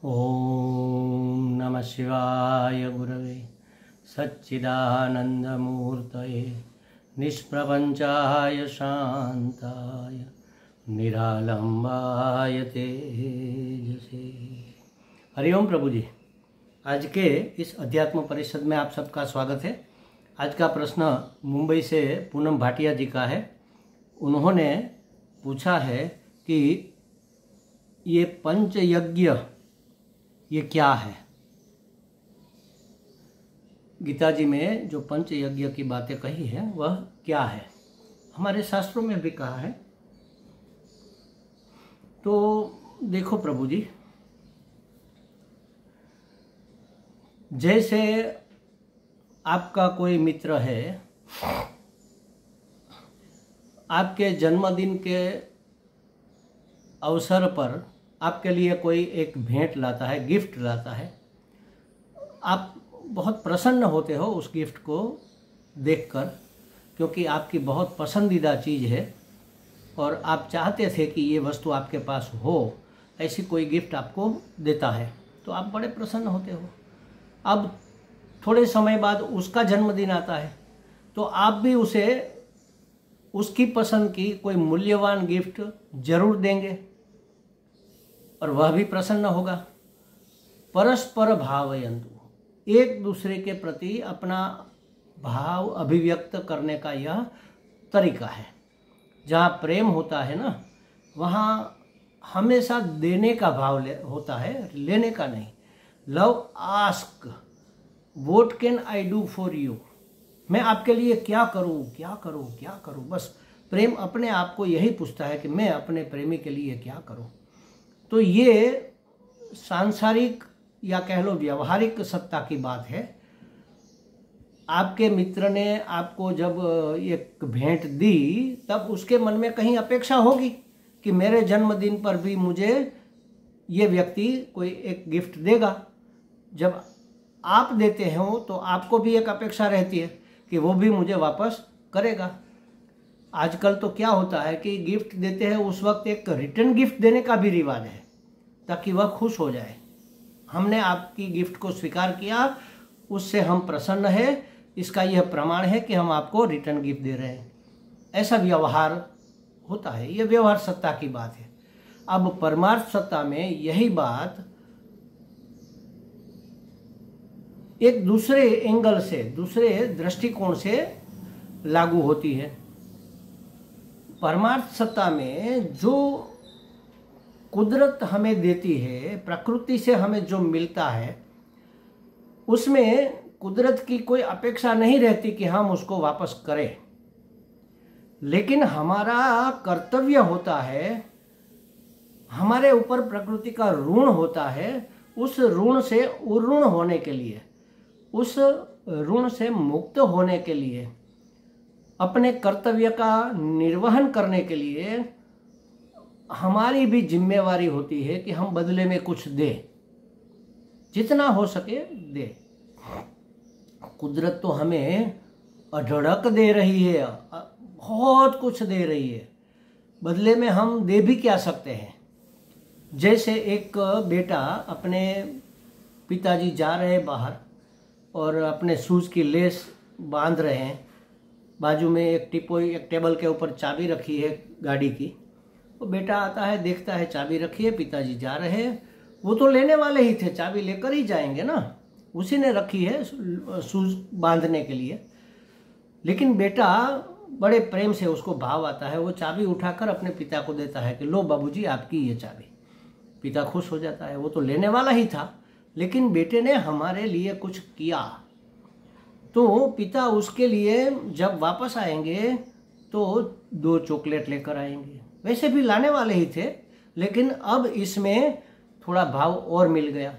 ओम नमः शिवाय गुरवे सच्चिदानंदमूर्तये निष्प्रपंचाय शांताय निरालंबाय तेजसे। हरिओम प्रभु जी। आज के इस अध्यात्म परिषद में आप सबका स्वागत है। आज का प्रश्न मुंबई से पूनम भाटिया जी का है। उन्होंने पूछा है कि ये पंचयज्ञ ये क्या है। गीता जी में जो पंचयज्ञ की बातें कही है वह क्या है, हमारे शास्त्रों में भी कहा है। तो देखो प्रभु जी, जैसे आपका कोई मित्र है, आपके जन्मदिन के अवसर पर आपके लिए कोई एक भेंट लाता है, गिफ्ट लाता है। आप बहुत प्रसन्न होते हो उस गिफ्ट को देखकर, क्योंकि आपकी बहुत पसंदीदा चीज़ है और आप चाहते थे कि ये वस्तु आपके पास हो। ऐसी कोई गिफ्ट आपको देता है तो आप बड़े प्रसन्न होते हो। अब थोड़े समय बाद उसका जन्मदिन आता है तो आप भी उसे उसकी पसंद की कोई मूल्यवान गिफ्ट जरूर देंगे और वह भी प्रसन्न होगा। परस्पर भावयन्तु, एक दूसरे के प्रति अपना भाव अभिव्यक्त करने का यह तरीका है। जहाँ प्रेम होता है ना, वहाँ हमेशा देने का भाव होता है, लेने का नहीं। Love ask what can I do for you, मैं आपके लिए क्या करूँ क्या करूँ क्या करूँ। बस प्रेम अपने आप को यही पूछता है कि मैं अपने प्रेमी के लिए क्या करूँ। तो ये सांसारिक या कह लो व्यवहारिक सत्ता की बात है। आपके मित्र ने आपको जब एक भेंट दी तब उसके मन में कहीं अपेक्षा होगी कि मेरे जन्मदिन पर भी मुझे ये व्यक्ति कोई एक गिफ्ट देगा। जब आप देते हो तो आपको भी एक अपेक्षा रहती है कि वो भी मुझे वापस करेगा। आजकल तो क्या होता है कि गिफ्ट देते हैं उस वक्त एक रिटर्न गिफ्ट देने का भी रिवाज है ताकि वह खुश हो जाए। हमने आपकी गिफ्ट को स्वीकार किया, उससे हम प्रसन्न हैं, इसका यह प्रमाण है कि हम आपको रिटर्न गिफ्ट दे रहे हैं। ऐसा व्यवहार होता है, यह व्यवहार सत्ता की बात है। अब परमार्थ सत्ता में यही बात एक दूसरे एंगल से, दूसरे दृष्टिकोण से लागू होती है। परमार्थ सत्ता में जो कुदरत हमें देती है, प्रकृति से हमें जो मिलता है, उसमें कुदरत की कोई अपेक्षा नहीं रहती कि हम उसको वापस करें। लेकिन हमारा कर्तव्य होता है, हमारे ऊपर प्रकृति का ऋण होता है। उस ऋण से उऋण होने के लिए, उस ऋण से मुक्त होने के लिए, अपने कर्तव्य का निर्वहन करने के लिए हमारी भी जिम्मेवारी होती है कि हम बदले में कुछ दें, जितना हो सके दे। कुदरत तो हमें अढड़क दे रही है, बहुत कुछ दे रही है, बदले में हम दे भी क्या सकते हैं। जैसे एक बेटा, अपने पिताजी जा रहे हैं बाहर और अपने शूज़ की लेस बांध रहे हैं, बाजू में एक टेबल के ऊपर चाबी रखी है गाड़ी की। वो बेटा आता है, देखता है चाबी रखी है, पिताजी जा रहे हैं। वो तो लेने वाले ही थे, चाबी लेकर ही जाएंगे ना, उसी ने रखी है शूज बांधने के लिए। लेकिन बेटा बड़े प्रेम से, उसको भाव आता है, वो चाबी उठाकर अपने पिता को देता है कि लो बाबूजी आपकी ये चाबी। पिता खुश हो जाता है, वो तो लेने वाला ही था, लेकिन बेटे ने हमारे लिए कुछ किया। तो पिता उसके लिए जब वापस आएंगे तो 2 चॉकलेट लेकर आएंगे। वैसे भी लाने वाले ही थे, लेकिन अब इसमें थोड़ा भाव और मिल गया।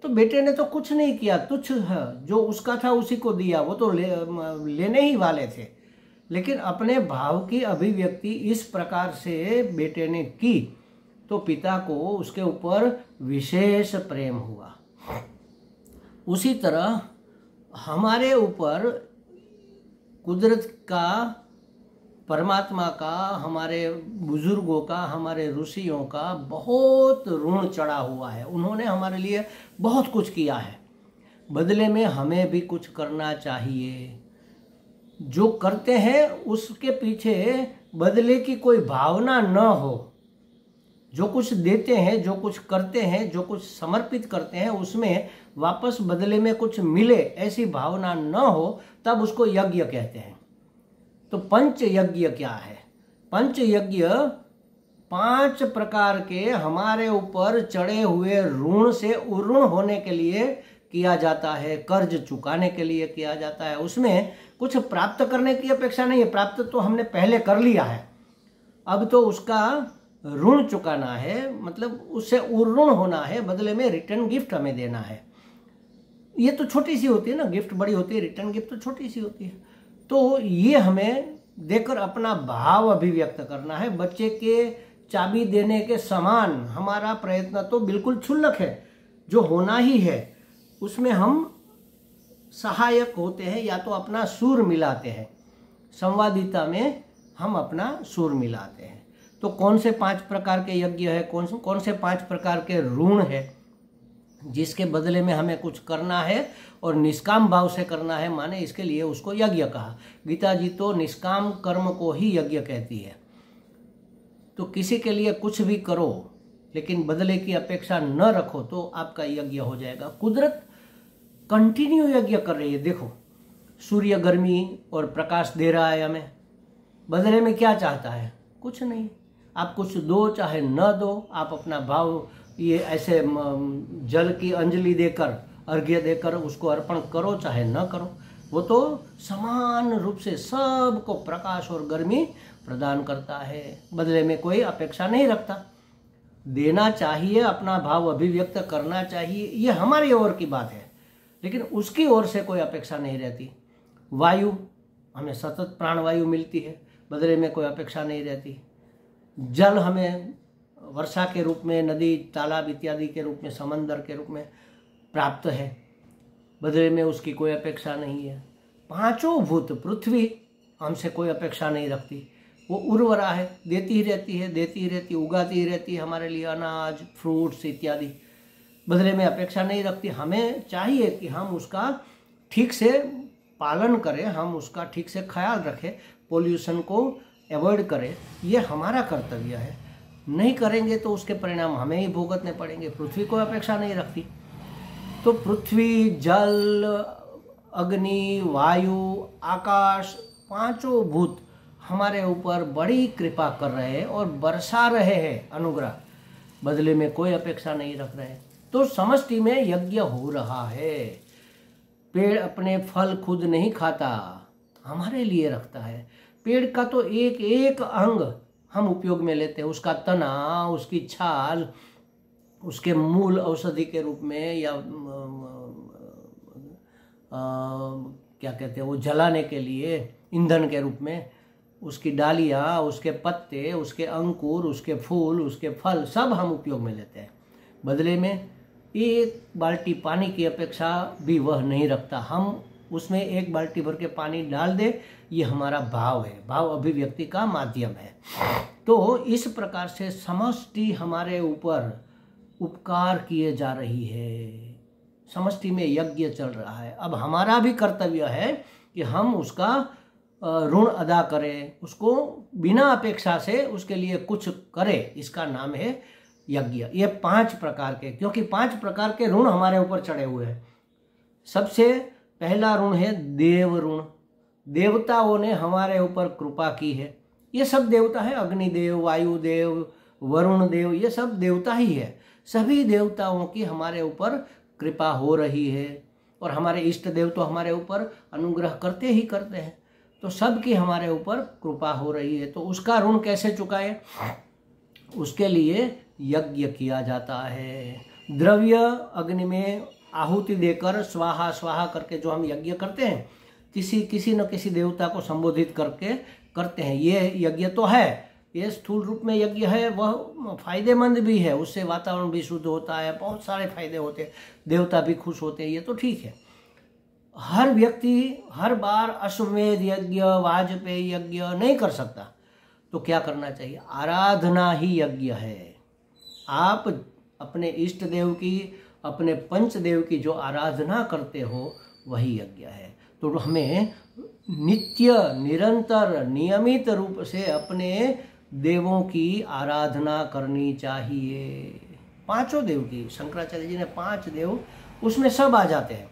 तो बेटे ने तो कुछ नहीं किया, तुच्छ है, जो उसका था उसी को दिया, वो तो लेने ही वाले थे। लेकिन अपने भाव की अभिव्यक्ति इस प्रकार से बेटे ने की तो पिता को उसके ऊपर विशेष प्रेम हुआ। उसी तरह हमारे ऊपर कुदरत का परमात्मा का, हमारे बुजुर्गों का, हमारे ऋषियों का बहुत ऋण चढ़ा हुआ है। उन्होंने हमारे लिए बहुत कुछ किया है, बदले में हमें भी कुछ करना चाहिए। जो करते हैं उसके पीछे बदले की कोई भावना न हो। जो कुछ देते हैं, जो कुछ करते हैं, जो कुछ समर्पित करते हैं, उसमें वापस बदले में कुछ मिले ऐसी भावना न हो, तब उसको यज्ञ कहते हैं। तो पंच यज्ञ क्या है? पंच यज्ञ 5 प्रकार के हमारे ऊपर चढ़े हुए ऋण से उऋण होने के लिए किया जाता है, कर्ज चुकाने के लिए किया जाता है। उसमें कुछ प्राप्त करने की अपेक्षा नहीं है, प्राप्त तो हमने पहले कर लिया है, अब तो उसका ऋण चुकाना है, मतलब उससे उऋण होना है, बदले में रिटर्न गिफ्ट हमें देना है। ये तो छोटी सी होती है ना, गिफ्ट बड़ी होती है, रिटर्न गिफ्ट तो छोटी सी होती है। तो ये हमें देकर अपना भाव अभिव्यक्त करना है। बच्चे के चाबी देने के समान हमारा प्रयत्न तो बिल्कुल क्षुल्लक है, जो होना ही है उसमें हम सहायक होते हैं, या तो अपना सुर मिलाते हैं, संवादिता में हम अपना सुर मिलाते हैं। तो कौन से 5 प्रकार के यज्ञ है, कौन से 5 प्रकार के ऋण है जिसके बदले में हमें कुछ करना है और निष्काम भाव से करना है, माने इसके लिए उसको यज्ञ कहा। गीता जी तो निष्काम कर्म को ही यज्ञ कहती है। तो किसी के लिए कुछ भी करो लेकिन बदले की अपेक्षा न रखो तो आपका यज्ञ हो जाएगा। कुदरत कंटिन्यू यज्ञ कर रही है। देखो, सूर्य गर्मी और प्रकाश दे रहा है हमें, बदले में क्या चाहता है? कुछ नहीं। आप कुछ दो चाहे न दो, आप अपना भाव ये ऐसे जल की अंजलि देकर, अर्घ्य देकर उसको अर्पण करो चाहे न करो, वो तो समान रूप से सबको प्रकाश और गर्मी प्रदान करता है, बदले में कोई अपेक्षा नहीं रखता। देना चाहिए, अपना भाव अभिव्यक्त करना चाहिए, ये हमारी ओर की बात है, लेकिन उसकी ओर से कोई अपेक्षा नहीं रहती। वायु, हमें सतत प्राणवायु मिलती है, बदले में कोई अपेक्षा नहीं रहती। जल हमें वर्षा के रूप में, नदी तालाब इत्यादि के रूप में, समंदर के रूप में प्राप्त है, बदले में उसकी कोई अपेक्षा नहीं है। 5 भूत, पृथ्वी हमसे कोई अपेक्षा नहीं रखती, वो उर्वरा है, देती ही रहती है, देती ही रहती, उगाती ही रहती है हमारे लिए अनाज, फ्रूट्स इत्यादि, बदले में अपेक्षा नहीं रखती। हमें चाहिए कि हम उसका ठीक से पालन करें, हम उसका ठीक से ख्याल रखें, पोल्यूशन को अवॉइड करें, ये हमारा कर्तव्य है। नहीं करेंगे तो उसके परिणाम हमें ही भुगतने पड़ेंगे। पृथ्वी कोई अपेक्षा नहीं रखती। तो पृथ्वी, जल, अग्नि, वायु, आकाश, 5 भूत हमारे ऊपर बड़ी कृपा कर रहे हैं और बरसा रहे हैं अनुग्रह, बदले में कोई अपेक्षा नहीं रख रहे हैं। तो समष्टि में यज्ञ हो रहा है। पेड़ अपने फल खुद नहीं खाता, हमारे लिए रखता है। पेड़ का तो एक एक अंग हम उपयोग में लेते हैं, उसका तना, उसकी छाल, उसके मूल औषधि के रूप में, या क्या कहते हैं वो, जलाने के लिए ईंधन के रूप में, उसकी डालियाँ, उसके पत्ते, उसके अंकुर, उसके फूल, उसके फल सब हम उपयोग में लेते हैं। बदले में 1 बाल्टी पानी की अपेक्षा भी वह नहीं रखता। हम उसमें 1 बाल्टी भर के पानी डाल दे, ये हमारा भाव है, भाव अभिव्यक्ति का माध्यम है। तो इस प्रकार से समष्टि हमारे ऊपर उपकार किए जा रही है, समष्टि में यज्ञ चल रहा है। अब हमारा भी कर्तव्य है कि हम उसका ऋण अदा करें, उसको बिना अपेक्षा से उसके लिए कुछ करें, इसका नाम है यज्ञ। ये 5 प्रकार के, क्योंकि 5 प्रकार के ऋण हमारे ऊपर चढ़े हुए हैं। सबसे पहला ऋण है देव ऋण। देवताओं ने हमारे ऊपर कृपा की है। ये सब देवता है, अग्निदेव, वायुदेव, वरुण देव, ये सब देवता ही है। सभी देवताओं की हमारे ऊपर कृपा हो रही है, और हमारे इष्ट देव तो हमारे ऊपर अनुग्रह करते ही करते हैं। तो सबकी हमारे ऊपर कृपा हो रही है। तो उसका ऋण कैसे चुकाए? उसके लिए यज्ञ किया जाता है। द्रव्य अग्नि में आहुति देकर स्वाहा स्वाहा करके जो हम यज्ञ करते हैं, किसी न किसी देवता को संबोधित करके करते हैं। ये यज्ञ तो है, ये स्थूल रूप में यज्ञ है, वह फायदेमंद भी है, उससे वातावरण भी शुद्ध होता है, बहुत सारे फायदे होते हैं, देवता भी खुश होते हैं, ये तो ठीक है। हर व्यक्ति हर बार अश्वमेध यज्ञ, वाजपेयी यज्ञ नहीं कर सकता, तो क्या करना चाहिए? आराधना ही यज्ञ है। आप अपने इष्ट देव की, अपने पंचदेव की जो आराधना करते हो वही यज्ञ है। तो हमें नित्य निरंतर नियमित रूप से अपने देवों की आराधना करनी चाहिए। पांचों देव की, शंकराचार्य जी ने 5 देव उसमें सब आ जाते हैं,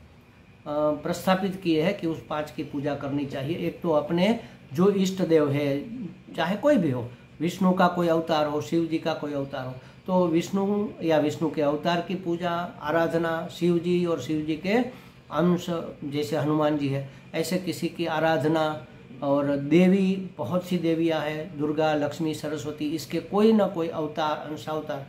प्रस्थापित किए हैं कि उस 5 की पूजा करनी चाहिए। एक तो अपने जो इष्ट देव है, चाहे कोई भी हो, विष्णु का कोई अवतार हो, शिव जी का कोई अवतार हो, तो विष्णु या विष्णु के अवतार की पूजा आराधना, शिव जी और शिव जी के अंश जैसे हनुमान जी है ऐसे किसी की आराधना, और देवी बहुत सी देवियां हैं, दुर्गा, लक्ष्मी, सरस्वती, इसके कोई ना कोई अवतार, अंशावतार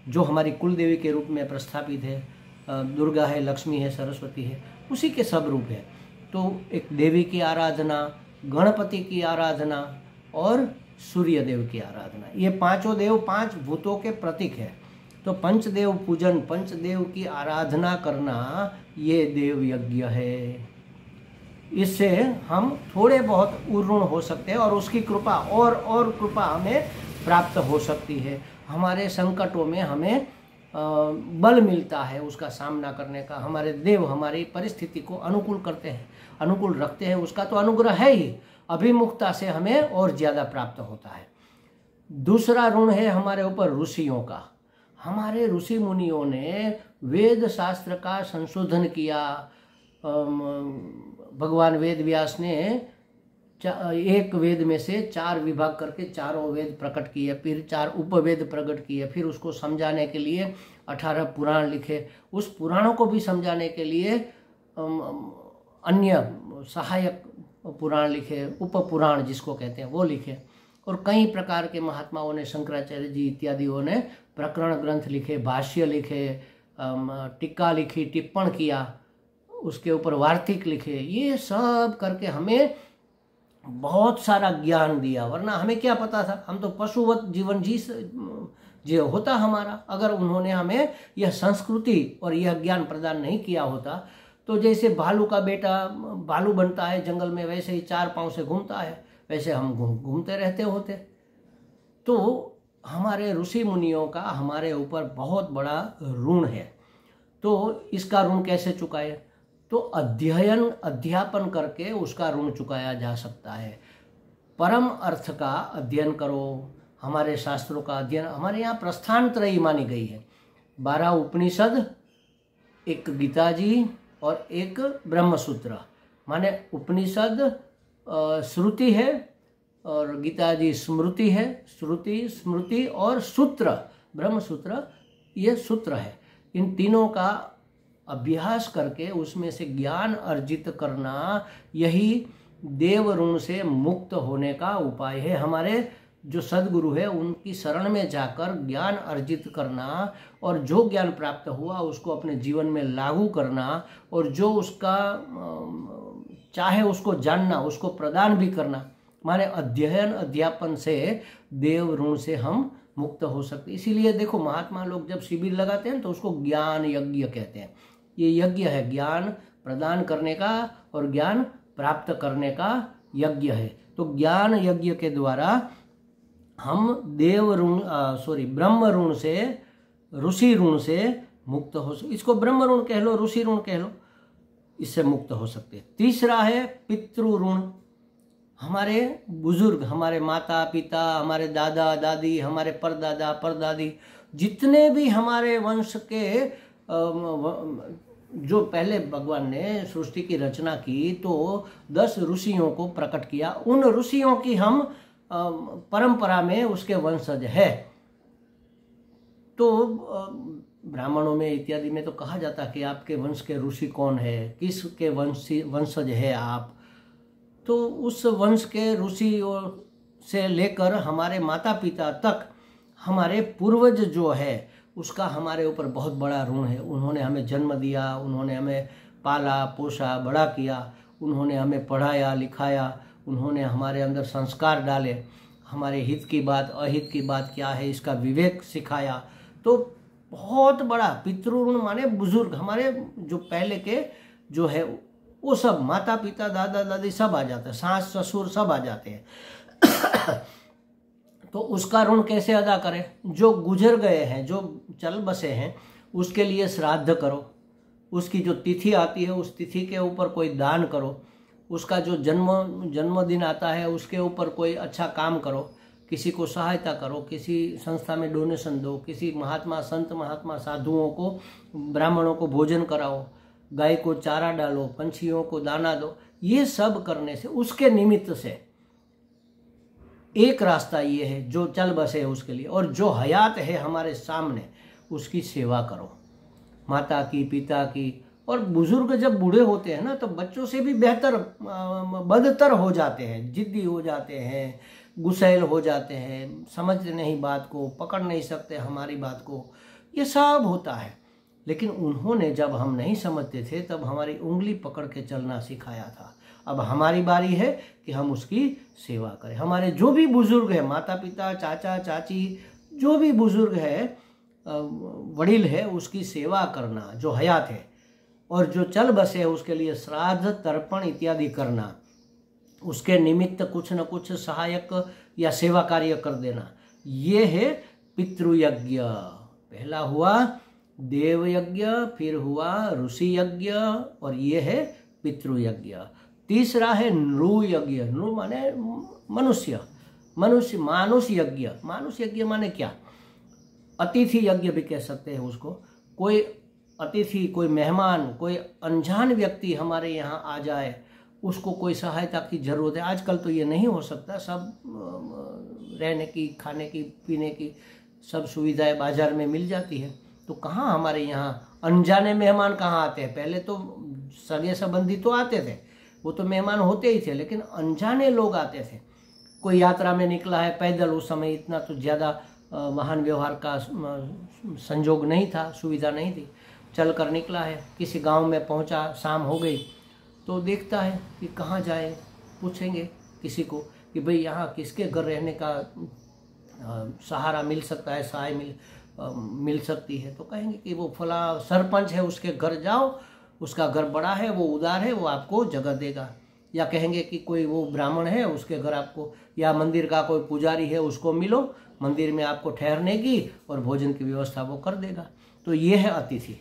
जो हमारी कुल देवी के रूप में प्रस्थापित है, दुर्गा है, लक्ष्मी है, सरस्वती है, उसी के सब रूप है। तो एक देवी की आराधना, गणपति की आराधना और सूर्य देव की आराधना, ये पांचों देव 5 भूतों के प्रतीक है। तो पंचदेव पूजन, पंचदेव की आराधना करना ये देव यज्ञ है। इससे हम थोड़े बहुत उर्वण हो सकते हैं और उसकी कृपा और कृपा हमें प्राप्त हो सकती है। हमारे संकटों में हमें बल मिलता है उसका सामना करने का। हमारे देव हमारी परिस्थिति को अनुकूल करते हैं, अनुकूल रखते हैं, उसका तो अनुग्रह है ही, अभिमुखता से हमें और ज़्यादा प्राप्त होता है। दूसरा ऋण है हमारे ऊपर ऋषियों का। हमारे ऋषि मुनियों ने वेद शास्त्र का संशोधन किया। भगवान वेद व्यास ने एक वेद में से 4 विभाग करके चारों वेद प्रकट किए, फिर 4 उपवेद प्रकट किए, फिर उसको समझाने के लिए 18 पुराण लिखे, उस पुराणों को भी समझाने के लिए अन्य सहायक पुराण लिखे, उप पुराण जिसको कहते हैं वो लिखे, और कई प्रकार के महात्माओं ने, शंकराचार्य जी इत्यादियों ने प्रकरण ग्रंथ लिखे, भाष्य लिखे, टीका लिखी, टिप्पण किया, उसके ऊपर वार्तिक लिखे। ये सब करके हमें बहुत सारा ज्ञान दिया, वरना हमें क्या पता था, हम तो पशुवत जीवन जी होता हमारा। अगर उन्होंने हमें यह संस्कृति और यह ज्ञान प्रदान नहीं किया होता, तो जैसे भालू का बेटा भालू बनता है जंगल में, वैसे ही 4 पांव से घूमता है, वैसे हम घूमते रहते होते। तो हमारे ऋषि मुनियों का हमारे ऊपर बहुत बड़ा ऋण है। तो इसका ऋण कैसे चुकाए? तो अध्ययन, अध्यापन करके उसका ऋण चुकाया जा सकता है। परम अर्थ का अध्ययन करो, हमारे शास्त्रों का अध्ययन। हमारे यहाँ प्रस्थान त्रयी मानी गई है, 12 उपनिषद, एक गीता जी और एक ब्रह्मसूत्र। माने उपनिषद श्रुति है और गीता जी स्मृति है, श्रुति, स्मृति और सूत्र, ब्रह्मसूत्र ये सूत्र है। इन तीनों का अभ्यास करके उसमें से ज्ञान अर्जित करना, यही देव ऋण से मुक्त होने का उपाय है। हमारे जो सद्गुरु है उनकी शरण में जाकर ज्ञान अर्जित करना, और जो ज्ञान प्राप्त हुआ उसको अपने जीवन में लागू करना, और जो उसका चाहे उसको जानना, उसको प्रदान भी करना। माने अध्ययन अध्यापन से देव ऋण से हम मुक्त हो सकते। इसीलिए देखो, महात्मा लोग जब शिविर लगाते हैं तो उसको ज्ञान यज्ञ कहते हैं। ये यज्ञ है, ज्ञान प्रदान करने का और ज्ञान प्राप्त करने का यज्ञ है। तो ज्ञान यज्ञ के द्वारा हम देव ऋण ब्रह्म ऋण से, ऋषि ऋण से मुक्त हो सकते। इसको ब्रह्म ऋण कह लो, ऋषि ऋण कह लो, इससे मुक्त हो सकते हैं। तीसरा है पितृ ऋण। हमारे बुजुर्ग, हमारे माता पिता, हमारे दादा दादी, हमारे परदादा परदादी, जितने भी हमारे वंश के जो पहले भगवान ने सृष्टि की रचना की तो 10 ऋषियों को प्रकट किया। उन ऋषियों की हम परंपरा में उसके वंशज है। तो ब्राह्मणों में इत्यादि में तो कहा जाता कि आपके वंश के ऋषि कौन है, किसके वंशज है आप। तो उस वंश के ऋषियों से लेकर हमारे माता पिता तक हमारे पूर्वज जो है उसका हमारे ऊपर बहुत बड़ा ऋण है। उन्होंने हमें जन्म दिया, उन्होंने हमें पाला पोसा बड़ा किया, उन्होंने हमें पढ़ाया लिखाया, उन्होंने हमारे अंदर संस्कार डाले, हमारे हित की बात अहित की बात क्या है इसका विवेक सिखाया। तो बहुत बड़ा पितृ ऋण माने बुजुर्ग, हमारे जो पहले के जो है वो सब माता पिता दादा दादी सब आ जाते हैं, सास ससुर सब आ जाते हैं। तो उसका ऋण कैसे अदा करें? जो गुजर गए हैं, जो चल बसे हैं, उसके लिए श्राद्ध करो। उसकी जो तिथि आती है उस तिथि के ऊपर कोई दान करो। उसका जो जन्मदिन आता है उसके ऊपर कोई अच्छा काम करो, किसी को सहायता करो, किसी संस्था में डोनेशन दो, किसी महात्मा संत महात्मा साधुओं को ब्राह्मणों को भोजन कराओ, गाय को चारा डालो, पंछियों को दाना दो। ये सब करने से, उसके निमित्त से एक रास्ता ये है जो चल बसे है उसके लिए, और जो हयात है हमारे सामने उसकी सेवा करो, माता की, पिता की। और बुजुर्ग जब बूढ़े होते हैं ना तो बच्चों से भी बेहतर बदतर हो जाते हैं, जिद्दी हो जाते हैं, गुस्सैल हो जाते हैं, समझते नहीं बात को, पकड़ नहीं सकते हमारी बात को, ये सब होता है। लेकिन उन्होंने जब हम नहीं समझते थे तब हमारी उंगली पकड़ के चलना सिखाया था। अब हमारी बारी है कि हम उसकी सेवा करें। हमारे जो भी बुजुर्ग है, माता पिता, चाचा चाची, जो भी बुजुर्ग है, वडील है, उसकी सेवा करना जो हयात है, और जो चल बसे है उसके लिए श्राद्ध तर्पण इत्यादि करना, उसके निमित्त कुछ न कुछ सहायक या सेवा कार्य कर देना। ये है पितृयज्ञ। पहला हुआ देव यज्ञ, फिर हुआ ऋषि यज्ञ, और ये है पितृयज्ञ। तीसरा है नृ यज्ञ। नृ माने मनुष्य, मानुष यज्ञ। मानुष यज्ञ माने क्या? अतिथि यज्ञ भी कह सकते हैं उसको। कोई अतिथि, कोई मेहमान, कोई अनजान व्यक्ति हमारे यहाँ आ जाए, उसको कोई सहायता की जरूरत है। आजकल तो ये नहीं हो सकता, सब रहने की, खाने की, पीने की सब सुविधाएं बाजार में मिल जाती है। तो कहाँ हमारे यहाँ अनजाने मेहमान कहाँ आते हैं? पहले तो सगे संबंधी तो आते थे, वो तो मेहमान होते ही थे, लेकिन अनजाने लोग आते थे। कोई यात्रा में निकला है पैदल, उस समय इतना तो ज़्यादा वाहन व्यवहार का संजोग नहीं था, सुविधा नहीं थी, चल कर निकला है, किसी गांव में पहुंचा, शाम हो गई, तो देखता है कि कहाँ जाए। पूछेंगे किसी को कि भाई यहाँ किसके घर रहने का सहारा मिल सकता है, सहाय मिल सकती है, तो कहेंगे कि वो फला सरपंच है, उसके घर जाओ, उसका घर बड़ा है, वो उदार है, वो आपको जगह देगा। या कहेंगे कि कोई वो ब्राह्मण है, उसके घर आपको, या मंदिर का कोई पुजारी है, उसको मिलो, मंदिर में आपको ठहरने की और भोजन की व्यवस्था वो कर देगा। तो ये है अतिथि।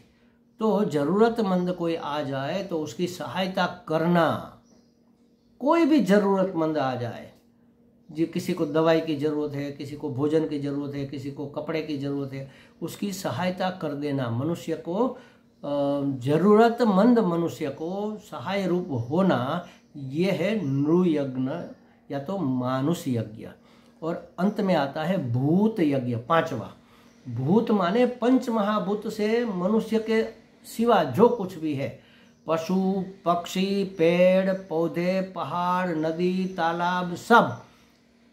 तो ज़रूरतमंद कोई आ जाए तो उसकी सहायता करना। कोई भी ज़रूरतमंद आ जाए, जी, किसी को दवाई की ज़रूरत है, किसी को भोजन की ज़रूरत है, किसी को कपड़े की ज़रूरत है, उसकी सहायता कर देना। मनुष्य को, ज़रूरतमंद मनुष्य को सहाय रूप होना, ये है नृयज्ञ या तो मानुष यज्ञ। और अंत में आता है भूत यज्ञ, पांचवा। भूत माने पंच महाभूत से मनुष्य के सिवा जो कुछ भी है, पशु पक्षी, पेड़ पौधे, पहाड़, नदी, तालाब, सब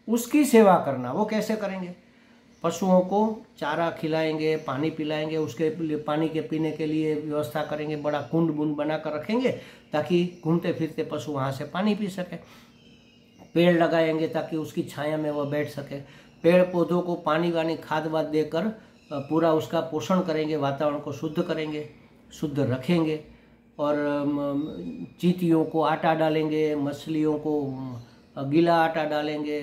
उसकी सेवा करना। वो कैसे करेंगे? पशुओं को चारा खिलाएंगे, पानी पिलाएंगे, उसके लिए पानी के पीने के लिए व्यवस्था करेंगे, बड़ा कुंड बुंड बना कर रखेंगे ताकि घूमते फिरते पशु वहाँ से पानी पी सके। पेड़ लगाएंगे ताकि उसकी छाया में वह बैठ सके। पेड़ पौधों को पानी वानी खाद वाद देकर पूरा उसका पोषण करेंगे, वातावरण को शुद्ध करेंगे, शुद्ध रखेंगे। और चींटियों को आटा डालेंगे, मछलियों को गीला आटा डालेंगे,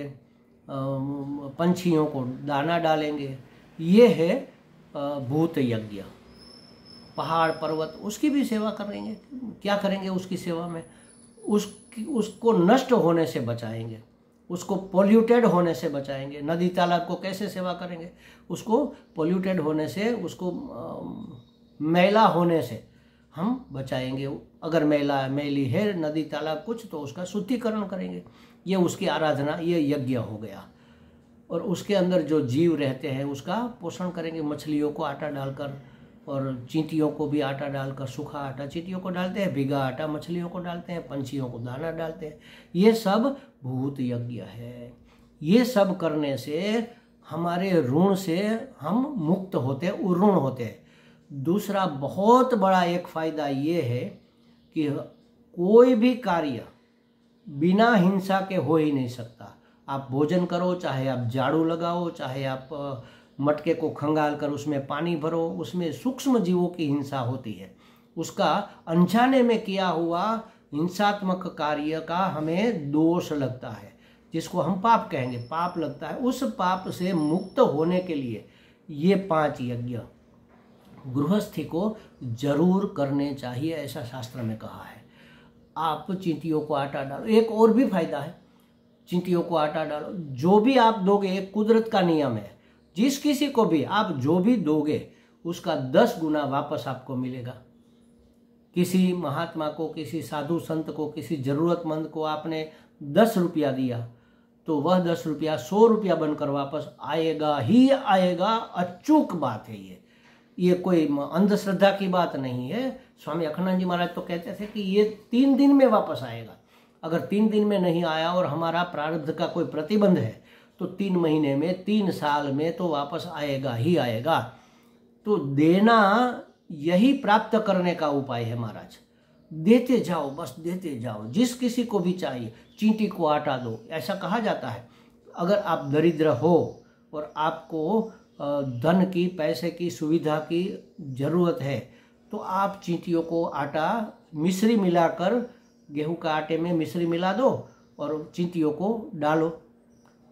पंछियों को दाना डालेंगे। ये है भूत यज्ञ। पहाड़ पर्वत, उसकी भी सेवा करेंगे। क्या करेंगे उसकी सेवा में? उसको नष्ट होने से बचाएंगे, उसको पोल्यूटेड होने से बचाएंगे। नदी तालाब को कैसे सेवा करेंगे? उसको पोल्यूटेड होने से, उसको मैला होने से हम बचाएंगे। अगर मैली है नदी तालाब कुछ, तो उसका शुद्धिकरण करेंगे। ये उसकी आराधना, ये यज्ञ हो गया। और उसके अंदर जो जीव रहते हैं उसका पोषण करेंगे। मछलियों को आटा डालकर, और चींटियों को भी आटा डालकर, सूखा आटा चींटियों को डालते हैं, भीगा आटा मछलियों को डालते हैं, पंछियों को दाना डालते हैं। ये सब भूत यज्ञ है। ये सब करने से हमारे ऋण से हम मुक्त होते, उऋण होते हैं। दूसरा बहुत बड़ा एक फायदा ये है कि कोई भी कार्य बिना हिंसा के हो ही नहीं सकता। आप भोजन करो, चाहे आप झाड़ू लगाओ, चाहे आप मटके को खंगाल कर उसमें पानी भरो, उसमें सूक्ष्म जीवों की हिंसा होती है। उसका अनजाने में किया हुआ हिंसात्मक कार्य का हमें दोष लगता है, जिसको हम पाप कहेंगे, पाप लगता है, उस पाप से मुक्त होने के लिए ये 5 यज्ञ गृहस्थी को जरूर करने चाहिए, ऐसा शास्त्र में कहा है। आप चींटियों को आटा डालो, एक और भी फायदा है, चींटियों को आटा डालो, जो भी आप दोगे, एक कुदरत का नियम है, जिस किसी को भी आप जो भी दोगे उसका 10 गुना वापस आपको मिलेगा। किसी महात्मा को, किसी साधु संत को, किसी जरूरतमंद को आपने 10 रुपया दिया तो वह 10 रुपया 100 रुपया बनकर वापस आएगा ही आएगा। अचूक बात है ये कोई अंधश्रद्धा की बात नहीं है। स्वामी अखंडानंद जी महाराज तो कहते थे कि ये 3 दिन में वापस आएगा। अगर 3 दिन में नहीं आया और हमारा प्रारब्ध का कोई प्रतिबंध है तो 3 महीने में, 3 साल में तो वापस आएगा ही आएगा। तो देना यही प्राप्त करने का उपाय है महाराज। देते जाओ, बस देते जाओ, जिस किसी को भी चाहिए। चींटी को आटा दो, ऐसा कहा जाता है। अगर आप दरिद्र हो और आपको धन की, पैसे की, सुविधा की जरूरत है तो आप चींटियों को आटा मिश्री मिलाकर, गेहूं का आटे में मिश्री मिला दो और चींटियों को डालो।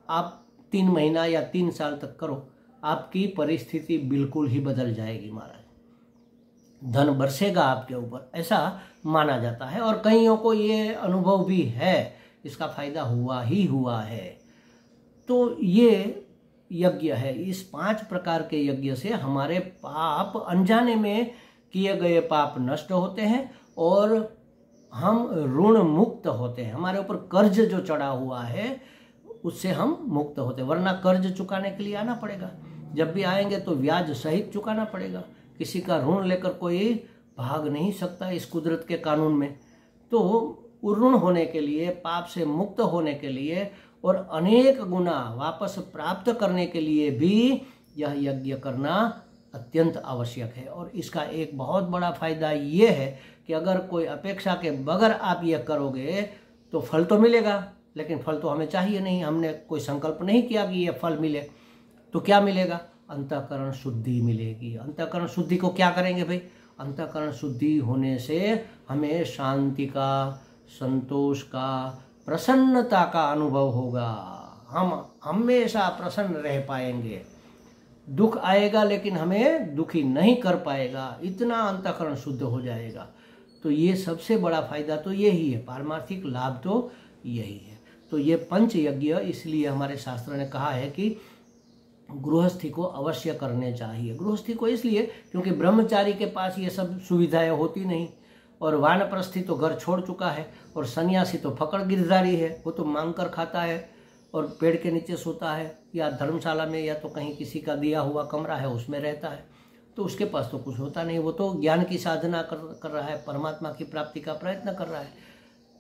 आप 3 महीना या 3 साल तक करो, आपकी परिस्थिति बिल्कुल ही बदल जाएगी महाराज। धन बरसेगा आपके ऊपर, ऐसा माना जाता है। और कईयों को ये अनुभव भी है, इसका फायदा हुआ ही हुआ है। तो ये यज्ञ है, इस 5 प्रकार के यज्ञ से हमारे पाप, अनजाने में किए गए पाप नष्ट होते हैं और हम ऋण मुक्त होते हैं। हमारे ऊपर कर्ज जो चढ़ा हुआ है उससे हम मुक्त होते हैं, वरना कर्ज चुकाने के लिए आना पड़ेगा। जब भी आएंगे तो ब्याज सहित चुकाना पड़ेगा। किसी का ऋण लेकर कोई भाग नहीं सकता इस कुदरत के कानून में। तो ऋण होने के लिए, पाप से मुक्त होने के लिए और अनेक गुना वापस प्राप्त करने के लिए भी यह यज्ञ करना अत्यंत आवश्यक है। और इसका एक बहुत बड़ा फायदा ये है कि अगर कोई अपेक्षा के बगैर आप यह करोगे तो फल तो मिलेगा, लेकिन फल तो हमें चाहिए नहीं, हमने कोई संकल्प नहीं किया कि यह फल मिले। तो क्या मिलेगा? अंतःकरण शुद्धि मिलेगी। अंतःकरण शुद्धि को क्या करेंगे भाई? अंतःकरण शुद्धि होने से हमें शांति का, संतोष का, प्रसन्नता का अनुभव होगा। हम हमेशा प्रसन्न रह पाएंगे। दुख आएगा लेकिन हमें दुखी नहीं कर पाएगा, इतना अंतःकरण शुद्ध हो जाएगा। तो ये सबसे बड़ा फायदा तो यही है, पारमार्थिक लाभ तो यही है। तो ये 5 यज्ञ इसलिए हमारे शास्त्र ने कहा है कि गृहस्थी को अवश्य करने चाहिए। गृहस्थी को इसलिए क्योंकि ब्रह्मचारी के पास ये सब सुविधाएं होती नहीं, और वानप्रस्थी तो घर छोड़ चुका है, और सन्यासी तो फकड़ गिरधारी है, वो तो मांग कर खाता है और पेड़ के नीचे सोता है या धर्मशाला में या तो कहीं किसी का दिया हुआ कमरा है उसमें रहता है। तो उसके पास तो कुछ होता नहीं, वो तो ज्ञान की साधना कर रहा है, परमात्मा की प्राप्ति का प्रयत्न कर रहा है।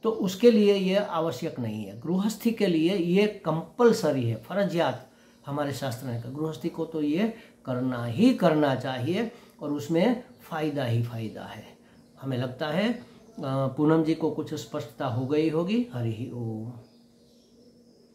तो उसके लिए ये आवश्यक नहीं है। गृहस्थी के लिए ये कंपलसरी है, फर्जियात हमारे शास्त्र ने कहा। गृहस्थी को तो ये करना ही करना चाहिए और उसमें फ़ायदा ही फ़ायदा है। हमें लगता है पूनम जी को कुछ स्पष्टता हो गई होगी। हरि ओम।